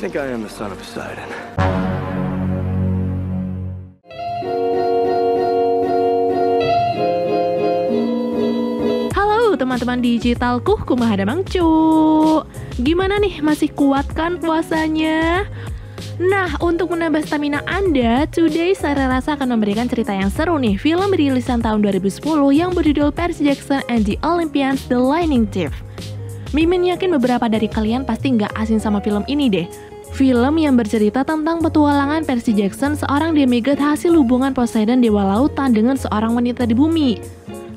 think I am the son of Poseidon. Halo teman-teman digitalku, kumaha damangcu. Gimana nih, masih kuat kan puasanya? Nah, untuk menambah stamina Anda, today saya rasa akan memberikan cerita yang seru nih. Film rilisan tahun 2010 yang berjudul Percy Jackson and the Olympians: The Lightning Thief. Mimin yakin beberapa dari kalian pasti nggak asing sama film ini deh. Film yang bercerita tentang petualangan Percy Jackson, seorang demigod hasil hubungan Poseidon dewa lautan dengan seorang wanita di bumi.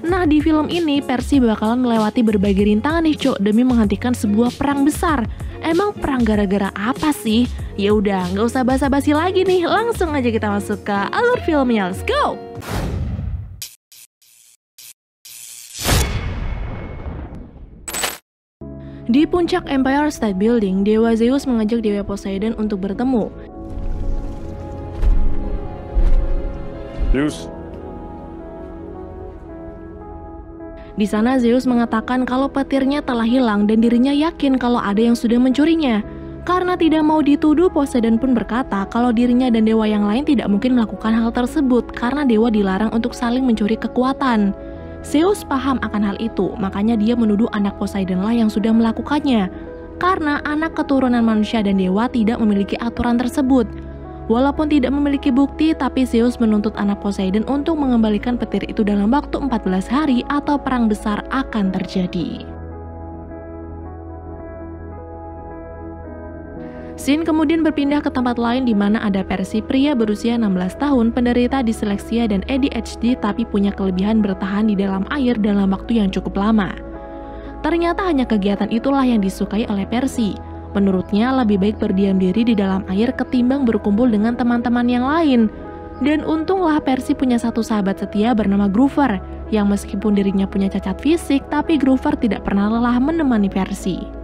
Nah, di film ini Percy bakalan melewati berbagai rintangan nih cok demi menghentikan sebuah perang besar. Emang perang gara-gara apa sih? Ya udah, nggak usah basa-basi lagi nih, langsung aja kita masuk ke alur filmnya. Let's go! Di puncak Empire State Building, Dewa Zeus mengajak Dewa Poseidon untuk bertemu. Zeus. Di sana Zeus mengatakan kalau petirnya telah hilang dan dirinya yakin kalau ada yang sudah mencurinya. Karena tidak mau dituduh, Poseidon pun berkata kalau dirinya dan dewa yang lain tidak mungkin melakukan hal tersebut karena dewa dilarang untuk saling mencuri kekuatan. Zeus paham akan hal itu, makanya dia menuduh anak Poseidon lah yang sudah melakukannya. Karena anak keturunan manusia dan dewa tidak memiliki aturan tersebut. Walaupun tidak memiliki bukti, tapi Zeus menuntut anak Poseidon untuk mengembalikan petir itu dalam waktu 14 hari atau perang besar akan terjadi. Scene kemudian berpindah ke tempat lain di mana ada Percy, pria berusia 16 tahun, penderita disleksia dan ADHD tapi punya kelebihan bertahan di dalam air dalam waktu yang cukup lama. Ternyata hanya kegiatan itulah yang disukai oleh Percy. Menurutnya lebih baik berdiam diri di dalam air ketimbang berkumpul dengan teman-teman yang lain. Dan untunglah Percy punya satu sahabat setia bernama Groover, yang meskipun dirinya punya cacat fisik, tapi Groover tidak pernah lelah menemani Percy.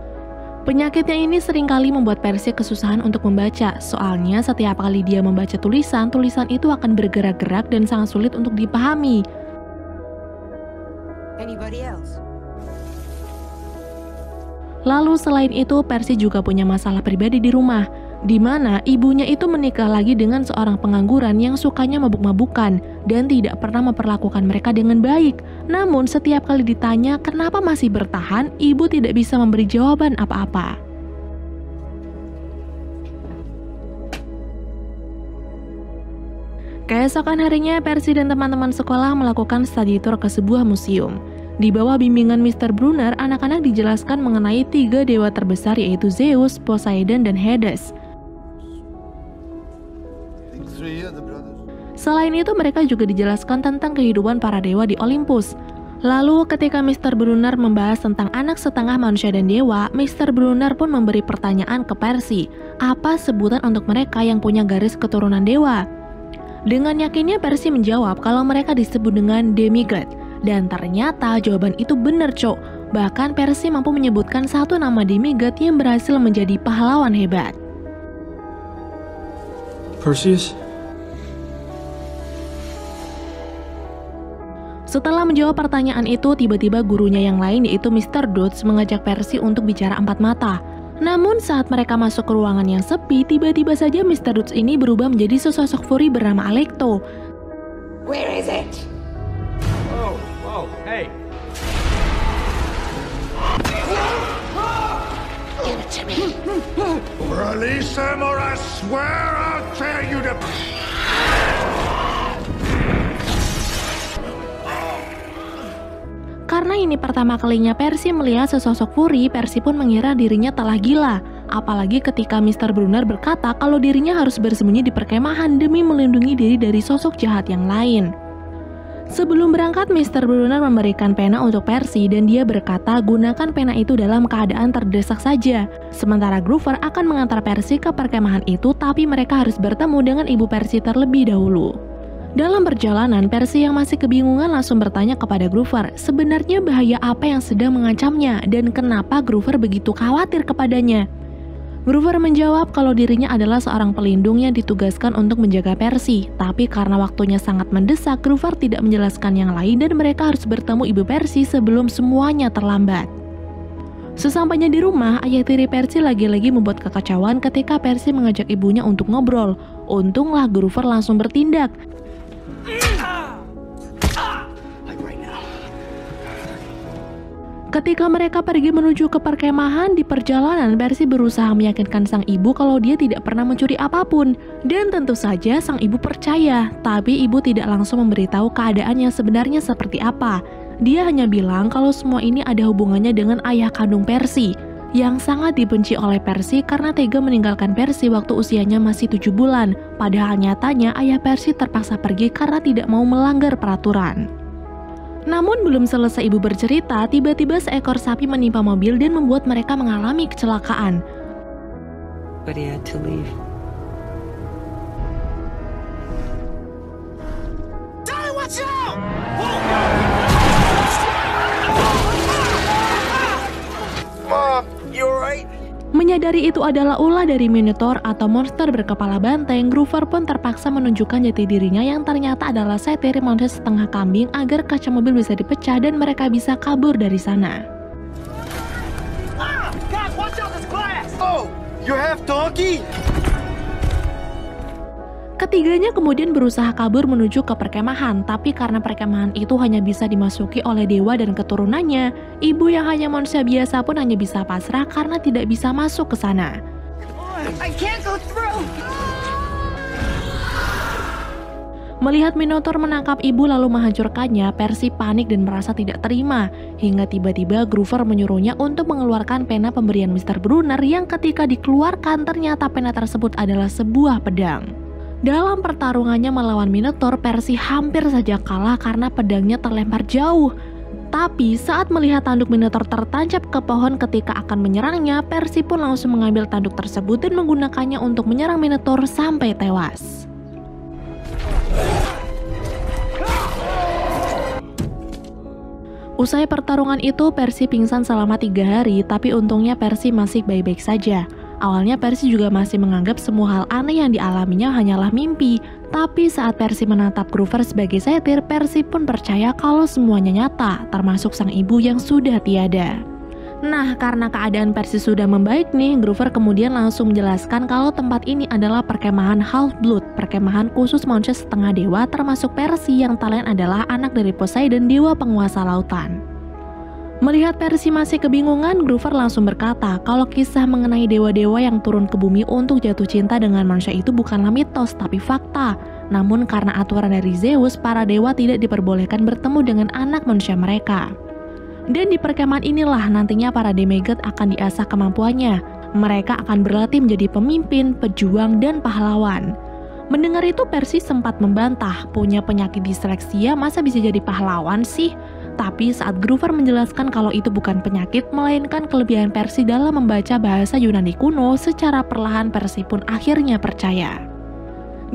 Penyakitnya ini seringkali membuat Percy kesusahan untuk membaca, soalnya setiap kali dia membaca tulisan itu akan bergerak-gerak dan sangat sulit untuk dipahami. Anybody else? Lalu selain itu, Percy juga punya masalah pribadi di rumah, di mana ibunya itu menikah lagi dengan seorang pengangguran yang sukanya mabuk-mabukan dan tidak pernah memperlakukan mereka dengan baik. Namun setiap kali ditanya kenapa masih bertahan, ibu tidak bisa memberi jawaban apa-apa. Keesokan harinya, Percy dan teman-teman sekolah melakukan study tour ke sebuah museum. Di bawah bimbingan Mr. Brunner, anak-anak dijelaskan mengenai 3 dewa terbesar yaitu Zeus, Poseidon, dan Hades. Selain itu, mereka juga dijelaskan tentang kehidupan para dewa di Olympus. Lalu ketika Mr. Brunner membahas tentang anak setengah manusia dan dewa, Mr. Brunner pun memberi pertanyaan ke Percy, apa sebutan untuk mereka yang punya garis keturunan dewa? Dengan yakinnya Percy menjawab kalau mereka disebut dengan demigod. Dan ternyata jawaban itu benar cok. Bahkan Percy mampu menyebutkan satu nama demigod yang berhasil menjadi pahlawan hebat. Perseus? Setelah menjawab pertanyaan itu, tiba-tiba gurunya yang lain yaitu Mr. Dodge mengajak Percy untuk bicara empat mata. Namun saat mereka masuk ke ruangan yang sepi, tiba-tiba saja Mr. Dodge ini berubah menjadi sesosok Fury bernama Alecto. Where is it? Oh, hey. Give it to me. Release him or I swear I'll tear you to... Karena ini pertama kalinya Percy melihat sesosok Fury, Percy pun mengira dirinya telah gila. Apalagi ketika Mr. Brunner berkata kalau dirinya harus bersembunyi di perkemahan demi melindungi diri dari sosok jahat yang lain. Sebelum berangkat, Mr. Brunner memberikan pena untuk Percy dan dia berkata gunakan pena itu dalam keadaan terdesak saja. Sementara Groover akan mengantar Percy ke perkemahan itu, tapi mereka harus bertemu dengan ibu Percy terlebih dahulu. Dalam perjalanan, Percy yang masih kebingungan langsung bertanya kepada Groover, sebenarnya bahaya apa yang sedang mengancamnya dan kenapa Groover begitu khawatir kepadanya. Groover menjawab kalau dirinya adalah seorang pelindung yang ditugaskan untuk menjaga Percy, tapi karena waktunya sangat mendesak, Groover tidak menjelaskan yang lain dan mereka harus bertemu ibu Percy sebelum semuanya terlambat. Sesampainya di rumah, ayah tiri Percy lagi-lagi membuat kekacauan ketika Percy mengajak ibunya untuk ngobrol. Untunglah Groover langsung bertindak. Ketika mereka pergi menuju ke perkemahan, di perjalanan Percy berusaha meyakinkan sang ibu kalau dia tidak pernah mencuri apapun. Dan tentu saja sang ibu percaya, tapi ibu tidak langsung memberitahu keadaan yang sebenarnya seperti apa. Dia hanya bilang kalau semua ini ada hubungannya dengan ayah kandung Percy, yang sangat dibenci oleh Percy karena tega meninggalkan Percy waktu usianya masih 7 bulan. Padahal nyatanya ayah Percy terpaksa pergi karena tidak mau melanggar peraturan. Namun belum selesai ibu bercerita, tiba-tiba seekor sapi menimpa mobil dan membuat mereka mengalami kecelakaan. But he had to leave. Daddy, watch out! Mom, you alright? Menyadari itu adalah ulah dari Minotaur atau monster berkepala banteng, Groover pun terpaksa menunjukkan jati dirinya yang ternyata adalah satyr monster setengah kambing agar kaca mobil bisa dipecah dan mereka bisa kabur dari sana. Guys, watch out, this glass! Oh, you have donkey? Ketiganya kemudian berusaha kabur menuju ke perkemahan, tapi karena perkemahan itu hanya bisa dimasuki oleh dewa dan keturunannya, ibu yang hanya manusia biasa pun hanya bisa pasrah karena tidak bisa masuk ke sana. I can't go through. Melihat Minotaur menangkap ibu lalu menghancurkannya, Percy panik dan merasa tidak terima, hingga tiba-tiba Groover menyuruhnya untuk mengeluarkan pena pemberian Mr. Brunner yang ketika dikeluarkan ternyata pena tersebut adalah sebuah pedang. Dalam pertarungannya melawan Minotaur, Percy hampir saja kalah karena pedangnya terlempar jauh. Tapi saat melihat tanduk Minotaur tertancap ke pohon ketika akan menyerangnya, Percy pun langsung mengambil tanduk tersebut dan menggunakannya untuk menyerang Minotaur sampai tewas. Usai pertarungan itu, Percy pingsan selama 3 hari, tapi untungnya Percy masih baik-baik saja. Awalnya Percy juga masih menganggap semua hal aneh yang dialaminya hanyalah mimpi. Tapi saat Percy menatap Groover sebagai satyr, Percy pun percaya kalau semuanya nyata, termasuk sang ibu yang sudah tiada. Nah, karena keadaan Percy sudah membaik nih, Groover kemudian langsung menjelaskan kalau tempat ini adalah perkemahan Half-Blood, perkemahan khusus manusia setengah dewa termasuk Percy yang tak lain adalah anak dari Poseidon, dewa penguasa lautan. Melihat Percy masih kebingungan, Groover langsung berkata kalau kisah mengenai dewa-dewa yang turun ke bumi untuk jatuh cinta dengan manusia itu bukanlah mitos tapi fakta. Namun karena aturan dari Zeus, para dewa tidak diperbolehkan bertemu dengan anak manusia mereka. Dan di perkemahan inilah nantinya para demigod akan diasah kemampuannya. Mereka akan berlatih menjadi pemimpin, pejuang, dan pahlawan. Mendengar itu Percy sempat membantah, punya penyakit disleksia masa bisa jadi pahlawan sih? Tapi saat Groover menjelaskan kalau itu bukan penyakit, melainkan kelebihan Percy dalam membaca bahasa Yunani kuno, secara perlahan Percy pun akhirnya percaya.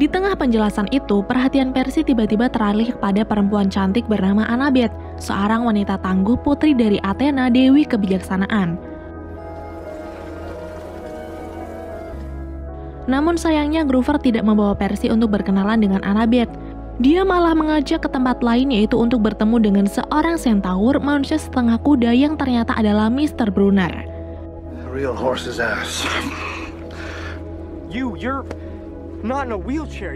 Di tengah penjelasan itu, perhatian Percy tiba-tiba teralih kepada perempuan cantik bernama Annabeth, seorang wanita tangguh putri dari Athena, dewi kebijaksanaan. Namun sayangnya Groover tidak membawa Percy untuk berkenalan dengan Annabeth. Dia malah mengajak ke tempat lain yaitu untuk bertemu dengan seorang centaur manusia setengah kuda yang ternyata adalah Mr. Brunner. A real horse's ass. You're not in a wheelchair,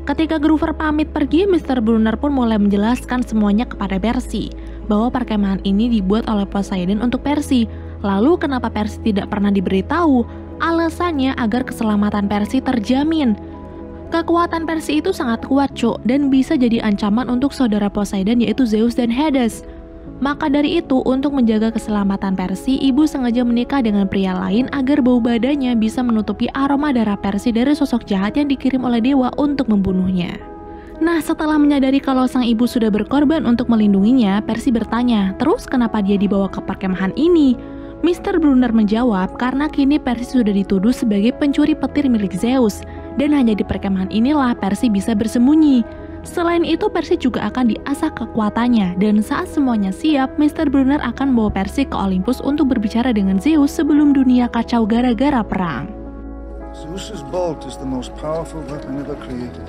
Ketika Groover pamit pergi, Mr. Brunner pun mulai menjelaskan semuanya kepada Percy, bahwa perkemahan ini dibuat oleh Poseidon untuk Percy. Lalu kenapa Percy tidak pernah diberitahu? Alasannya agar keselamatan Percy terjamin. Kekuatan Percy itu sangat kuat, Cuk, dan bisa jadi ancaman untuk saudara Poseidon yaitu Zeus dan Hades. Maka dari itu, untuk menjaga keselamatan Percy, ibu sengaja menikah dengan pria lain agar bau badannya bisa menutupi aroma darah Percy dari sosok jahat yang dikirim oleh dewa untuk membunuhnya. Nah, setelah menyadari kalau sang ibu sudah berkorban untuk melindunginya, Percy bertanya, terus kenapa dia dibawa ke perkemahan ini? Mr. Brunner menjawab, karena kini Percy sudah dituduh sebagai pencuri petir milik Zeus, dan hanya di perkemahan inilah Percy bisa bersembunyi. Selain itu, Percy juga akan diasah kekuatannya, dan saat semuanya siap, Mr. Brunner akan membawa Percy ke Olympus untuk berbicara dengan Zeus sebelum dunia kacau gara-gara perang. Zeus's bolt is the most powerful weapon ever created.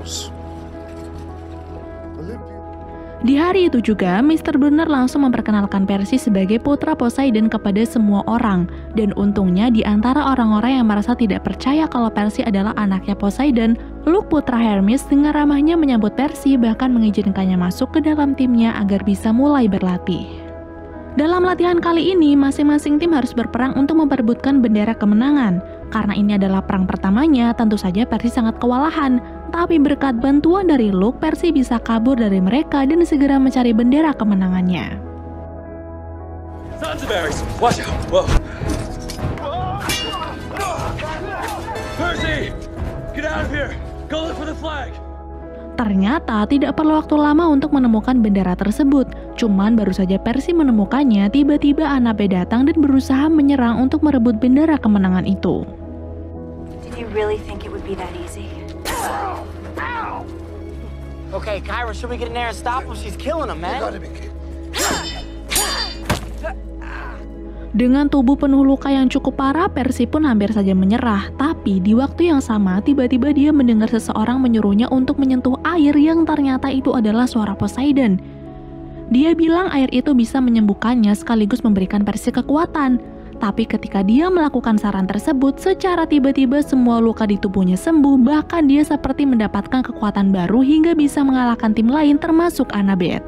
Di hari itu juga, Mr. Brunner langsung memperkenalkan Percy sebagai putra Poseidon kepada semua orang. Dan untungnya di antara orang-orang yang merasa tidak percaya kalau Percy adalah anaknya Poseidon, Luke putra Hermes dengan ramahnya menyambut Percy bahkan mengizinkannya masuk ke dalam timnya agar bisa mulai berlatih. Dalam latihan kali ini, masing-masing tim harus berperang untuk memperebutkan bendera kemenangan. Karena ini adalah perang pertamanya, tentu saja Percy sangat kewalahan. Tapi berkat bantuan dari Luke, Percy bisa kabur dari mereka dan segera mencari bendera kemenangannya. Thunderberries! Watch out! Whoa! Percy! Get out of here! Go look for the flag! Ternyata tidak perlu waktu lama untuk menemukan bendera tersebut. Cuman baru saja Percy menemukannya, tiba-tiba Annabeth datang dan berusaha menyerang untuk merebut bendera kemenangan itu. Did you really think it would be that easy? Okay, Kyra, should we get in there and stop him? She's killing him, man. Dengan tubuh penuh luka yang cukup parah, Percy pun hampir saja menyerah. Tapi di waktu yang sama, tiba-tiba dia mendengar seseorang menyuruhnya untuk menyentuh air yang ternyata itu adalah suara Poseidon. Dia bilang air itu bisa menyembuhkannya sekaligus memberikan Percy kekuatan. Tapi ketika dia melakukan saran tersebut, secara tiba-tiba semua luka di tubuhnya sembuh, bahkan dia seperti mendapatkan kekuatan baru hingga bisa mengalahkan tim lain termasuk Annabeth.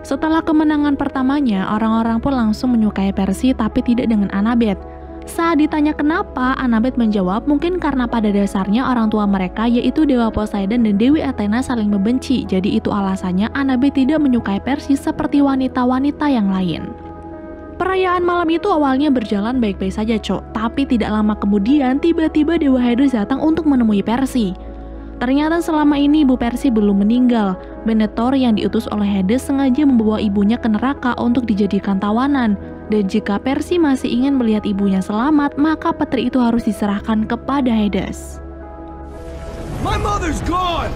Setelah kemenangan pertamanya, orang-orang pun langsung menyukai Percy tapi tidak dengan Annabeth. Saat ditanya kenapa, Annabeth menjawab mungkin karena pada dasarnya orang tua mereka yaitu Dewa Poseidon dan Dewi Athena saling membenci. Jadi itu alasannya Annabeth tidak menyukai Percy seperti wanita-wanita yang lain. Perayaan malam itu awalnya berjalan baik-baik saja, Cok. Tapi tidak lama kemudian tiba-tiba Dewa Hades datang untuk menemui Percy. Ternyata selama ini ibu Percy belum meninggal. Venator yang diutus oleh Hades sengaja membawa ibunya ke neraka untuk dijadikan tawanan. Dan jika Percy masih ingin melihat ibunya selamat, maka peti itu harus diserahkan kepada Hades. My mother's gone!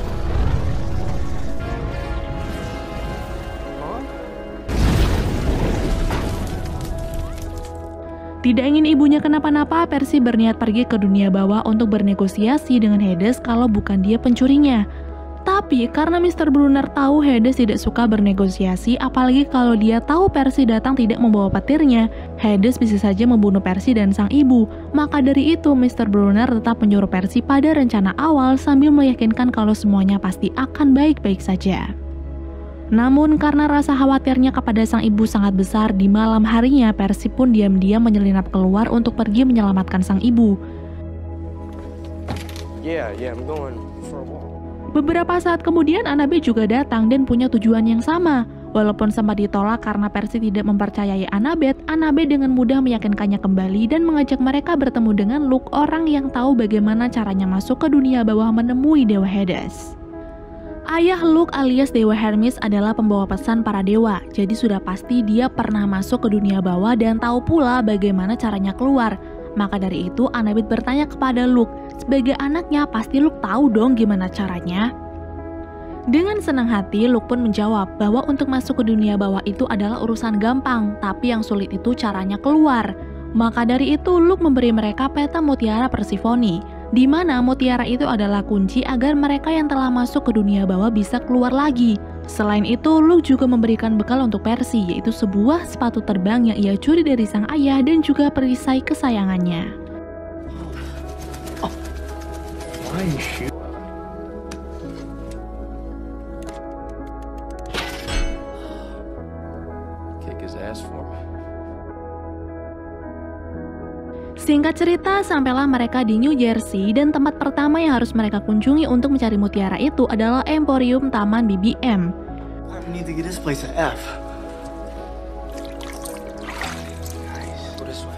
Tidak ingin ibunya kenapa-napa, Percy berniat pergi ke dunia bawah untuk bernegosiasi dengan Hades kalau bukan dia pencurinya. Tapi karena Mr. Brunner tahu Hades tidak suka bernegosiasi, apalagi kalau dia tahu Percy datang tidak membawa petirnya, Hades bisa saja membunuh Percy dan sang ibu. Maka dari itu, Mr. Brunner tetap menyuruh Percy pada rencana awal sambil meyakinkan kalau semuanya pasti akan baik-baik saja. Namun karena rasa khawatirnya kepada sang ibu sangat besar, di malam harinya Percy pun diam-diam menyelinap keluar untuk pergi menyelamatkan sang ibu. Yeah, I'm going for a walk. Beberapa saat kemudian Annabeth juga datang dan punya tujuan yang sama. Walaupun sempat ditolak karena Percy tidak mempercayai Annabeth, Annabeth dengan mudah meyakinkannya kembali dan mengajak mereka bertemu dengan Luke, orang yang tahu bagaimana caranya masuk ke dunia bawah menemui Dewa Hades. Ayah Luke alias Dewa Hermes adalah pembawa pesan para dewa, jadi sudah pasti dia pernah masuk ke dunia bawah dan tahu pula bagaimana caranya keluar. Maka dari itu Annabeth bertanya kepada Luke, sebagai anaknya pasti Luke tahu dong gimana caranya. Dengan senang hati Luke pun menjawab bahwa untuk masuk ke dunia bawah itu adalah urusan gampang, tapi yang sulit itu caranya keluar. Maka dari itu Luke memberi mereka peta mutiara Persephone, di mana mutiara itu adalah kunci agar mereka yang telah masuk ke dunia bawah bisa keluar lagi. Selain itu, Luke juga memberikan bekal untuk Percy, yaitu sebuah sepatu terbang yang ia curi dari sang ayah dan juga perisai kesayangannya. Kick his ass for me. Singkat cerita, sampailah mereka di New Jersey dan tempat pertama yang harus mereka kunjungi untuk mencari mutiara itu adalah Emporium Taman BBM. I need to get this place an F. Nice. Go this way.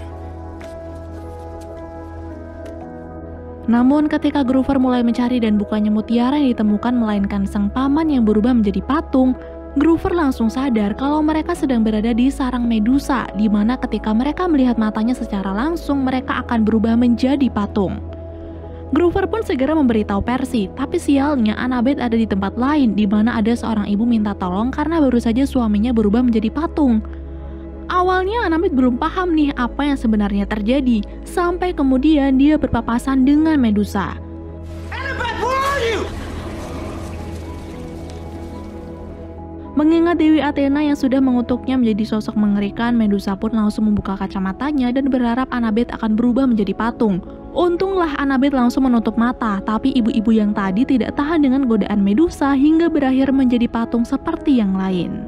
Namun ketika Groover mulai mencari dan bukannya mutiara yang ditemukan melainkan sang paman yang berubah menjadi patung, Groover langsung sadar kalau mereka sedang berada di sarang Medusa, di mana ketika mereka melihat matanya secara langsung, mereka akan berubah menjadi patung. Grover pun segera memberitahu Percy, tapi sialnya Annabeth ada di tempat lain di mana ada seorang ibu minta tolong karena baru saja suaminya berubah menjadi patung. Awalnya Annabeth belum paham nih apa yang sebenarnya terjadi, sampai kemudian dia berpapasan dengan Medusa. Annabeth, where are you? Mengingat Dewi Athena yang sudah mengutuknya menjadi sosok mengerikan, Medusa pun langsung membuka kacamatanya dan berharap Annabeth akan berubah menjadi patung. Untunglah Annabeth langsung menutup mata, tapi ibu-ibu yang tadi tidak tahan dengan godaan Medusa hingga berakhir menjadi patung seperti yang lain.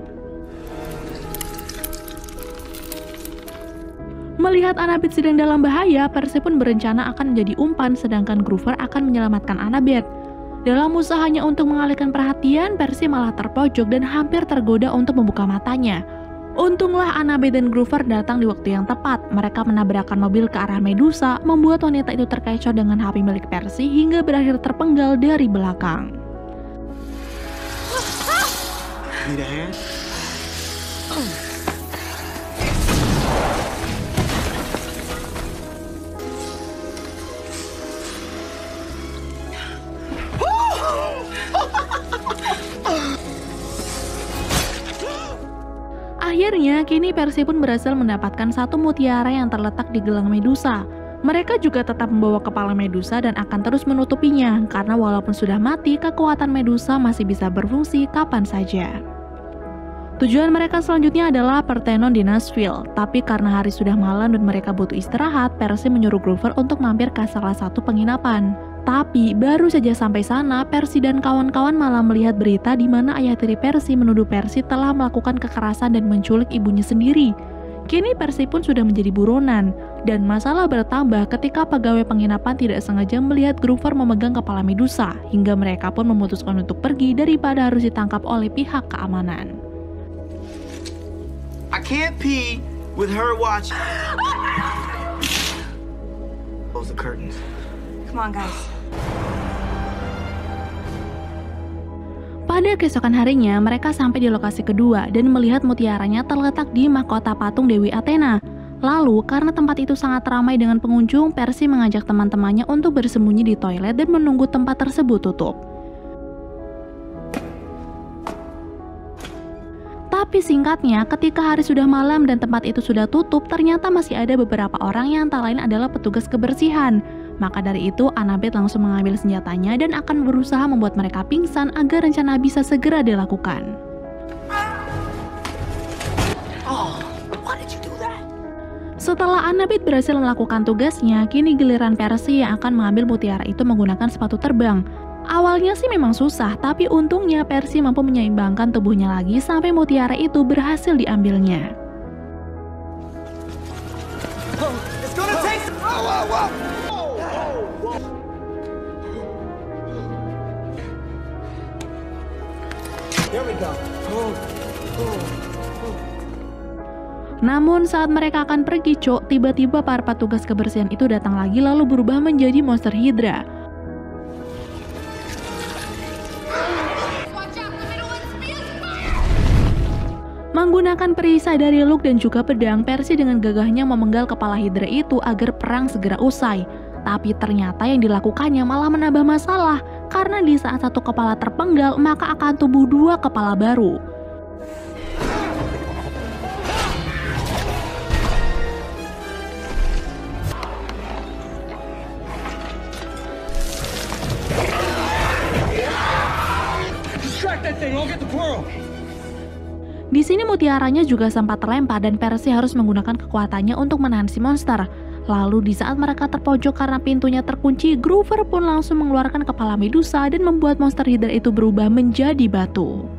Melihat Annabeth sedang dalam bahaya, Percy pun berencana akan menjadi umpan sedangkan Grover akan menyelamatkan Annabeth. Dalam usahanya untuk mengalihkan perhatian, Percy malah terpojok dan hampir tergoda untuk membuka matanya. Untunglah Annabeth dan Grover datang di waktu yang tepat. Mereka menabrakkan mobil ke arah Medusa, membuat wanita itu terkecoh dengan HP milik Percy hingga berakhir terpenggal dari belakang. Need a hand? Akhirnya, kini Percy pun berhasil mendapatkan satu mutiara yang terletak di gelang Medusa. Mereka juga tetap membawa kepala Medusa dan akan terus menutupinya, karena walaupun sudah mati, kekuatan Medusa masih bisa berfungsi kapan saja. Tujuan mereka selanjutnya adalah Parthenon di Nashville, tapi karena hari sudah malam dan mereka butuh istirahat, Percy menyuruh Grover untuk mampir ke salah satu penginapan. Tapi baru saja sampai sana, Percy dan kawan-kawan malah melihat berita di mana ayah tiri Percy menuduh Percy telah melakukan kekerasan dan menculik ibunya sendiri. Kini Percy pun sudah menjadi buronan, dan masalah bertambah ketika pegawai penginapan tidak sengaja melihat Grover memegang kepala Medusa, hingga mereka pun memutuskan untuk pergi daripada harus ditangkap oleh pihak keamanan. I can't pee with her watching. Close the curtains. Come on, guys. Pada keesokan harinya, mereka sampai di lokasi kedua dan melihat mutiaranya terletak di mahkota patung Dewi Athena. Lalu, karena tempat itu sangat ramai dengan pengunjung, Percy mengajak teman-temannya untuk bersembunyi di toilet dan menunggu tempat tersebut tutup. Tapi singkatnya, ketika hari sudah malam dan tempat itu sudah tutup, ternyata masih ada beberapa orang yang tak lain adalah petugas kebersihan. Maka dari itu, Annabeth langsung mengambil senjatanya dan akan berusaha membuat mereka pingsan agar rencana bisa segera dilakukan. Setelah Annabeth berhasil melakukan tugasnya, kini giliran Percy yang akan mengambil mutiara itu menggunakan sepatu terbang. Awalnya sih memang susah, tapi untungnya Percy mampu menyeimbangkan tubuhnya lagi sampai mutiara itu berhasil diambilnya. Namun saat mereka akan pergi, tiba-tiba para petugas kebersihan itu datang lagi lalu berubah menjadi monster Hydra. Menggunakan perisai dari Luke dan juga pedang, Percy dengan gagahnya memenggal kepala Hydra itu agar perang segera usai. Tapi ternyata yang dilakukannya malah menambah masalah, karena di saat satu kepala terpenggal, maka akan tumbuh dua kepala baru. Di sini mutiaranya juga sempat terlempar dan Percy harus menggunakan kekuatannya untuk menahan si monster. Lalu di saat mereka terpojok karena pintunya terkunci, Grover pun langsung mengeluarkan kepala Medusa dan membuat monster Hydra itu berubah menjadi batu.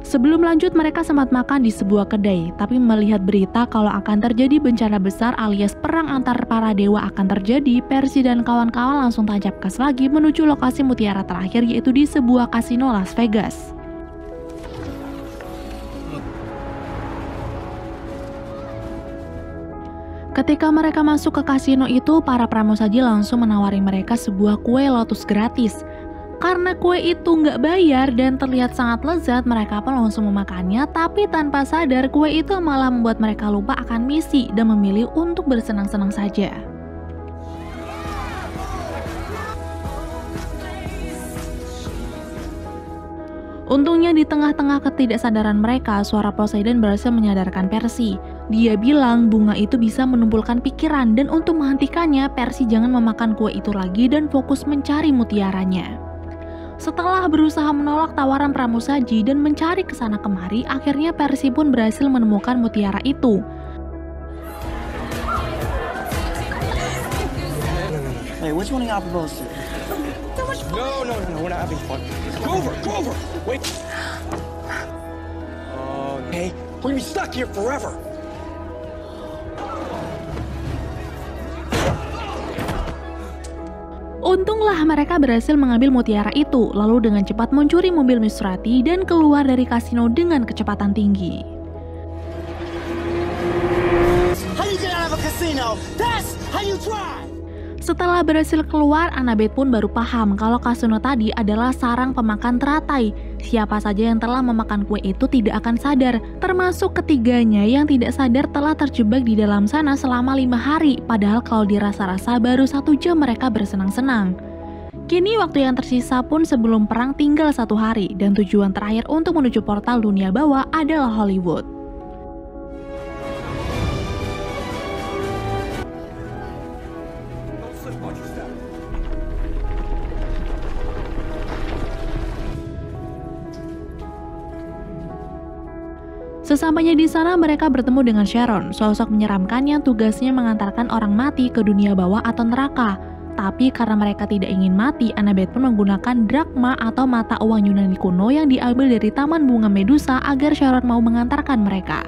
Sebelum lanjut, mereka sempat makan di sebuah kedai, tapi melihat berita kalau akan terjadi bencana besar alias perang antar para dewa akan terjadi, Percy dan kawan-kawan langsung tancap gas lagi menuju lokasi mutiara terakhir, yaitu di sebuah kasino Las Vegas. Ketika mereka masuk ke kasino itu, para pramusaji langsung menawari mereka sebuah kue lotus gratis. Karena kue itu nggak bayar dan terlihat sangat lezat, mereka pun langsung memakannya, tapi tanpa sadar kue itu malah membuat mereka lupa akan misi dan memilih untuk bersenang-senang saja. Untungnya di tengah-tengah ketidaksadaran mereka, suara Poseidon berhasil menyadarkan Percy. Dia bilang bunga itu bisa menumpulkan pikiran dan untuk menghentikannya, Percy jangan memakan kue itu lagi dan fokus mencari mutiaranya. Setelah berusaha menolak tawaran pramusaji dan mencari kesana kemari, akhirnya Percy pun berhasil menemukan mutiara itu. Hey, which one of y'all proposed to? No, we're not having fun. Grover, wait. Okay, we're gonna be stuck here forever. Untunglah mereka berhasil mengambil mutiara itu, lalu dengan cepat mencuri mobil Miss Rati dan keluar dari kasino dengan kecepatan tinggi. How you get out of a casino? That's how you try! Setelah berhasil keluar, Annabeth pun baru paham kalau kasino tadi adalah sarang pemakan teratai. Siapa saja yang telah memakan kue itu tidak akan sadar, termasuk ketiganya yang tidak sadar telah terjebak di dalam sana selama 5 hari, padahal kalau dirasa-rasa baru 1 jam mereka bersenang-senang. Kini waktu yang tersisa pun sebelum perang tinggal 1 hari, dan tujuan terakhir untuk menuju portal dunia bawah adalah Hollywood. Sesampainya di sana, mereka bertemu dengan Sharon, sosok menyeramkan yang tugasnya mengantarkan orang mati ke dunia bawah atau neraka. Tapi karena mereka tidak ingin mati, Annabeth pun menggunakan drakma atau mata uang Yunani kuno yang diambil dari Taman Bunga Medusa agar Sharon mau mengantarkan mereka.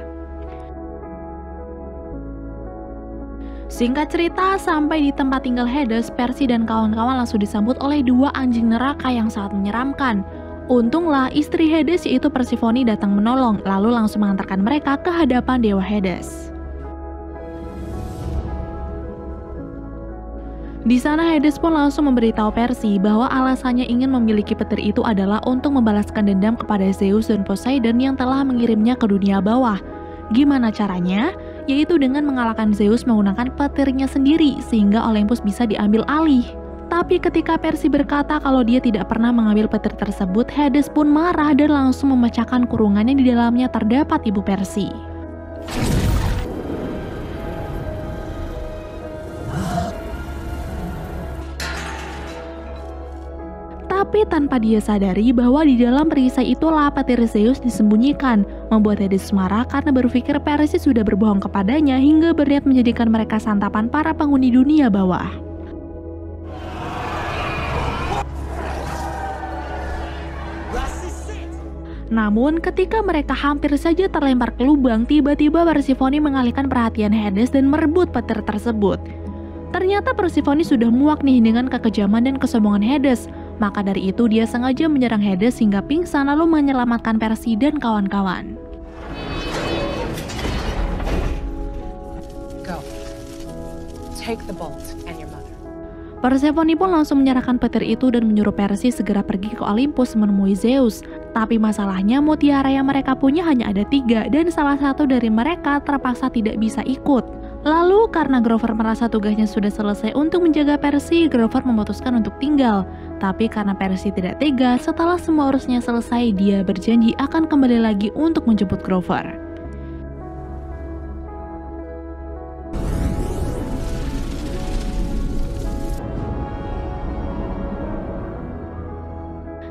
Singkat cerita, sampai di tempat tinggal Hades, Percy dan kawan-kawan langsung disambut oleh 2 anjing neraka yang sangat menyeramkan. Untunglah istri Hades yaitu Persephone datang menolong, lalu langsung mengantarkan mereka ke hadapan Dewa Hades. Di sana Hades pun langsung memberitahu Percy bahwa alasannya ingin memiliki petir itu adalah untuk membalaskan dendam kepada Zeus dan Poseidon yang telah mengirimnya ke dunia bawah. Gimana caranya? Yaitu dengan mengalahkan Zeus menggunakan petirnya sendiri sehingga Olympus bisa diambil alih. Tapi ketika Percy berkata kalau dia tidak pernah mengambil petir tersebut, Hades pun marah dan langsung memecahkan kurungan yang di dalamnya terdapat ibu Percy. Tapi tanpa dia sadari bahwa di dalam perisai itulah petir Zeus disembunyikan, membuat Hades marah karena berpikir Percy sudah berbohong kepadanya hingga berniat menjadikan mereka santapan para penghuni dunia bawah. Namun ketika mereka hampir saja terlempar ke lubang, tiba-tiba Persephone mengalihkan perhatian Hades dan merebut petir tersebut. Ternyata Persephone sudah muak nih dengan kekejaman dan kesombongan Hades. Maka dari itu dia sengaja menyerang Hades hingga pingsan lalu menyelamatkan Percy dan kawan-kawan. Go. Take the bolt and your mother. Persephone pun langsung menyerahkan petir itu dan menyuruh Percy segera pergi ke Olympus menemui Zeus. Tapi masalahnya mutiara yang mereka punya hanya ada 3 dan salah satu dari mereka terpaksa tidak bisa ikut. Lalu karena Grover merasa tugasnya sudah selesai untuk menjaga Percy, Grover memutuskan untuk tinggal. Tapi karena Percy tidak tega, setelah semua urusnya selesai, dia berjanji akan kembali lagi untuk menjemput Grover.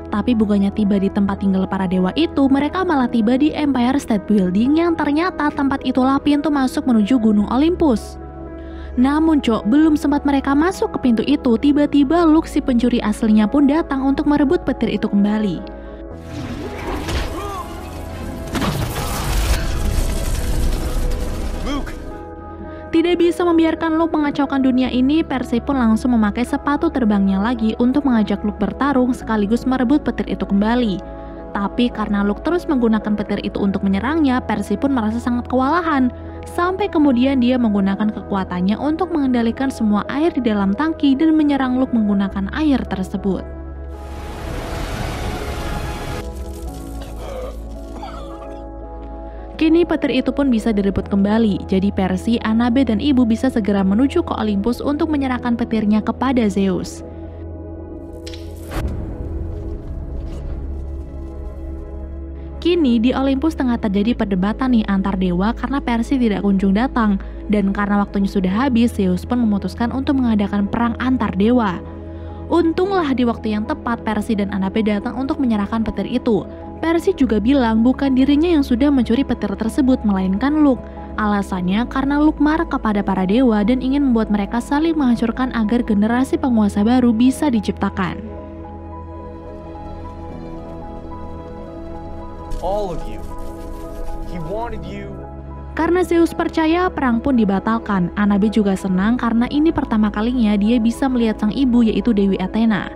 Tapi bukannya tiba di tempat tinggal para dewa itu, mereka malah tiba di Empire State Building yang ternyata tempat itulah pintu masuk menuju Gunung Olympus. Namun belum sempat mereka masuk ke pintu itu, tiba-tiba Luke si pencuri aslinya pun datang untuk merebut petir itu kembali. Luke! Tidak bisa membiarkan Luke mengacaukan dunia ini, Percy pun langsung memakai sepatu terbangnya lagi untuk mengajak Luke bertarung sekaligus merebut petir itu kembali. Tapi karena Luke terus menggunakan petir itu untuk menyerangnya, Percy pun merasa sangat kewalahan. Sampai kemudian dia menggunakan kekuatannya untuk mengendalikan semua air di dalam tangki dan menyerang Luke menggunakan air tersebut. Kini petir itu pun bisa direbut kembali, jadi Percy, Annabeth, dan ibu bisa segera menuju ke Olympus untuk menyerahkan petirnya kepada Zeus. Kini di Olympus tengah terjadi perdebatan nih antar dewa karena Percy tidak kunjung datang, dan karena waktunya sudah habis, Zeus pun memutuskan untuk mengadakan perang antar dewa. Untunglah di waktu yang tepat Percy dan Annabeth datang untuk menyerahkan petir itu. Percy juga bilang bukan dirinya yang sudah mencuri petir tersebut, melainkan Luke. Alasannya karena Luke marah kepada para dewa dan ingin membuat mereka saling menghancurkan agar generasi penguasa baru bisa diciptakan. All of you. He wanted you. Karena Zeus percaya, perang pun dibatalkan. Annabeth juga senang karena ini pertama kalinya dia bisa melihat sang ibu, yaitu Dewi Athena.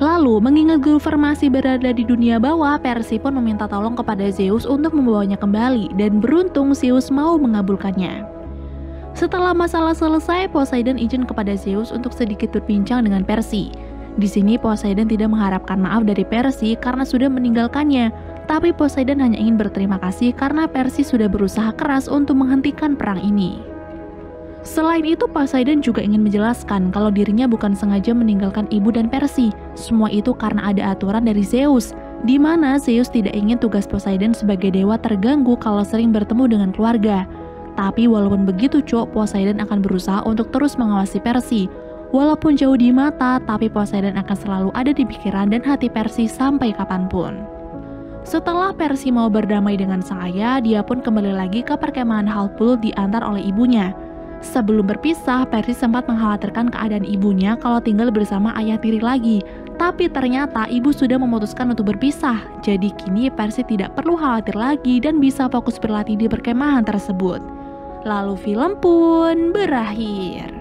Lalu, mengingat Gulliver masih berada di dunia bawah, Percy pun meminta tolong kepada Zeus untuk membawanya kembali, dan beruntung Zeus mau mengabulkannya. Setelah masalah selesai, Poseidon izin kepada Zeus untuk sedikit berbincang dengan Percy. Di sini Poseidon tidak mengharapkan maaf dari Percy karena sudah meninggalkannya, tapi Poseidon hanya ingin berterima kasih karena Percy sudah berusaha keras untuk menghentikan perang ini. Selain itu, Poseidon juga ingin menjelaskan kalau dirinya bukan sengaja meninggalkan ibu dan Percy. Semua itu karena ada aturan dari Zeus, di mana Zeus tidak ingin tugas Poseidon sebagai dewa terganggu kalau sering bertemu dengan keluarga. Tapi walaupun begitu, Poseidon akan berusaha untuk terus mengawasi Percy. Walaupun jauh di mata, tapi Poseidon akan selalu ada di pikiran dan hati Percy sampai kapanpun. Setelah Percy mau berdamai dengan sang ayah, dia pun kembali lagi ke perkemahan Halfblood diantar oleh ibunya. Sebelum berpisah, Percy sempat mengkhawatirkan keadaan ibunya kalau tinggal bersama ayah tiri lagi. Tapi ternyata ibu sudah memutuskan untuk berpisah. Jadi kini Percy tidak perlu khawatir lagi dan bisa fokus berlatih di perkemahan tersebut. Lalu film pun berakhir.